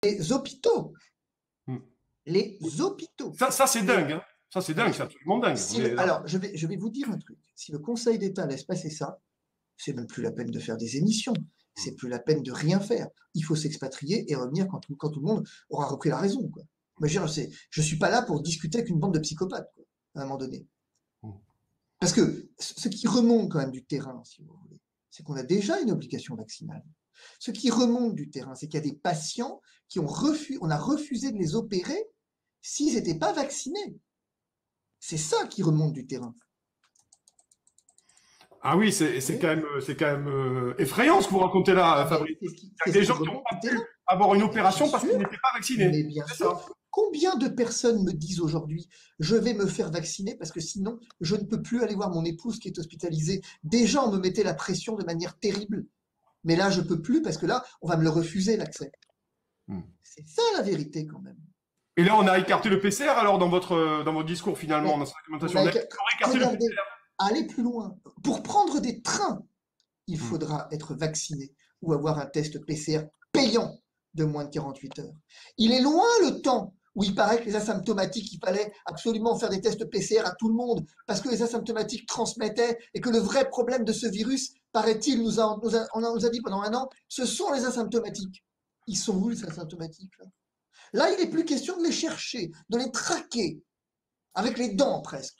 les hôpitaux. Hmm. Les hôpitaux. Ça c'est dingue. Hein. Ça, c'est dingue, c'est absolument dingue. Alors, je vais vous dire un truc. Si le Conseil d'État laisse passer ça, c'est même plus la peine de faire des émissions. C'est plus la peine de rien faire. Il faut s'expatrier et revenir quand tout le monde aura repris la raison. Quoi. Mais je suis pas là pour discuter avec une bande de psychopathes, quoi, à un moment donné. Parce que ce qui remonte quand même du terrain, si vous voulez, c'est qu'on a déjà une obligation vaccinale. Ce qui remonte du terrain, c'est qu'il y a des patients qui on a refusé de les opérer s'ils n'étaient pas vaccinés. C'est ça qui remonte du terrain. Ah oui, c'est quand même effrayant ce que vous racontez là, Fabrice. Il y a des gens qui n'ont pas pu avoir une opération parce qu'ils n'étaient pas vaccinés. Mais bien sûr. Combien de personnes me disent aujourd'hui, je vais me faire vacciner parce que sinon, je ne peux plus aller voir mon épouse qui est hospitalisée. Déjà, on me mettait la pression de manière terrible. Mais là, je peux plus parce que là, on va me le refuser, l'accès. C'est ça la vérité quand même. Et là, on a écarté le PCR alors dans votre discours finalement, dans cette argumentation. On a écarté le PCR. Aller plus loin. Pour prendre des trains, il faudra être vacciné ou avoir un test PCR payant de moins de 48 heures. Il est loin le temps où il paraît que les asymptomatiques, il fallait absolument faire des tests PCR à tout le monde parce que les asymptomatiques transmettaient et que le vrai problème de ce virus, paraît-il, on nous a dit pendant un an, ce sont les asymptomatiques. Ils sont où les asymptomatiques là? Là, il n'est plus question de les chercher, de les traquer, avec les dents presque.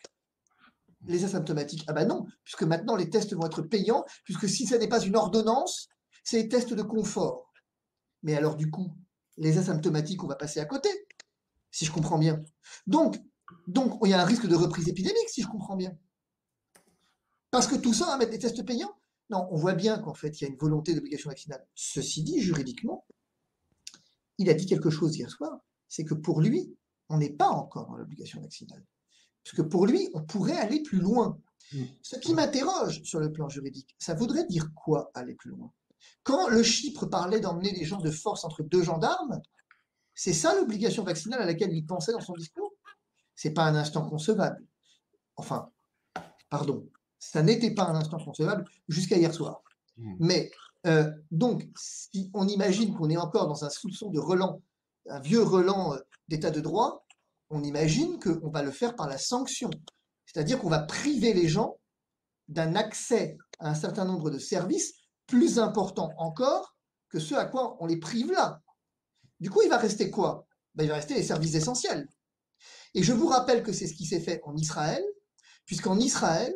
Les asymptomatiques, ah ben non, puisque maintenant les tests vont être payants, puisque si ce n'est pas une ordonnance, c'est des tests de confort. Mais alors du coup, les asymptomatiques, on va passer à côté, si je comprends bien. Donc, il y a un risque de reprise épidémique, si je comprends bien. Parce que tout ça va mettre des tests payants? Non, on voit bien qu'en fait, il y a une volonté d'obligation vaccinale. Ceci dit, juridiquement, il a dit quelque chose hier soir, c'est que pour lui, on n'est pas encore dans l'obligation vaccinale. Parce que pour lui, on pourrait aller plus loin. Ce qui m'interroge sur le plan juridique, ça voudrait dire quoi aller plus loin? Quand le Chypre parlait d'emmener les gens de force entre deux gendarmes, c'est ça l'obligation vaccinale à laquelle il pensait dans son discours? C'est pas un instant concevable. Enfin, pardon, ça n'était pas un instant concevable jusqu'à hier soir. Mais donc, si on imagine qu'on est encore dans un soupçon de relent, un vieux relent d'état de droit, on imagine qu'on va le faire par la sanction. C'est-à-dire qu'on va priver les gens d'un accès à un certain nombre de services plus importants encore que ceux à quoi on les prive là. Du coup, il va rester quoi? Il va rester les services essentiels. Et je vous rappelle que c'est ce qui s'est fait en Israël, puisqu'en Israël,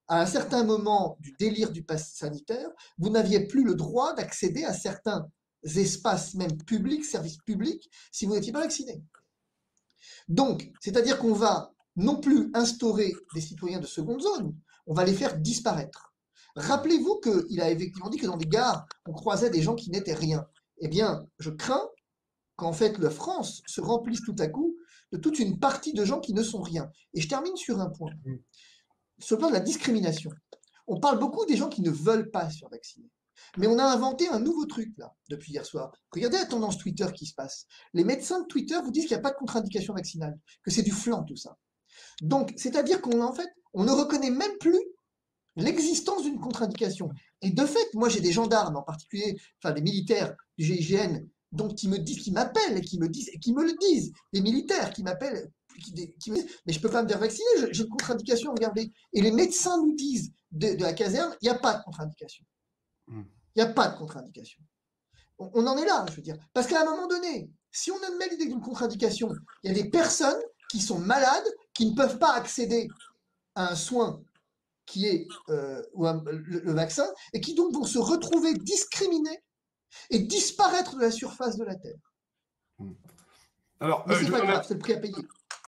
à un certain moment du délire du pass sanitaire, vous n'aviez plus le droit d'accéder à certains espaces, même publics, services publics, si vous n'étiez pas vacciné. Donc, c'est-à-dire qu'on va non plus instaurer des citoyens de seconde zone, on va les faire disparaître. Rappelez-vous qu'il a effectivement dit que dans des gares, on croisait des gens qui n'étaient rien. Eh bien, je crains qu'en fait, la France se remplisse tout à coup de toute une partie de gens qui ne sont rien. Et je termine sur un point. Sur le plan de la discrimination. On parle beaucoup des gens qui ne veulent pas se faire vacciner. Mais on a inventé un nouveau truc, là, depuis hier soir. Regardez la tendance Twitter qui se passe. Les médecins de Twitter vous disent qu'il n'y a pas de contre-indication vaccinale, que c'est du flan, tout ça. Donc, c'est-à-dire en fait, on ne reconnaît même plus l'existence d'une contre-indication. Et de fait, moi, j'ai des gendarmes, en particulier, enfin, des militaires du GIGN, donc, qui m'appellent et qui me le disent. Des militaires qui m'appellent, qui me disent, mais je peux pas me faire vacciner, j'ai une contre-indication, regardez. Et les médecins nous disent de la caserne, il n'y a pas de contre-indication. Il n'y a pas de contre-indication. On en est là, je veux dire. Parce qu'à un moment donné, si on admet l'idée d'une contre-indication, il y a des personnes qui sont malades, qui ne peuvent pas accéder à un soin qui est le vaccin, et qui donc vont se retrouver discriminés et disparaître de la surface de la Terre. Alors, mais c'est pas grave, c'est le prix à payer.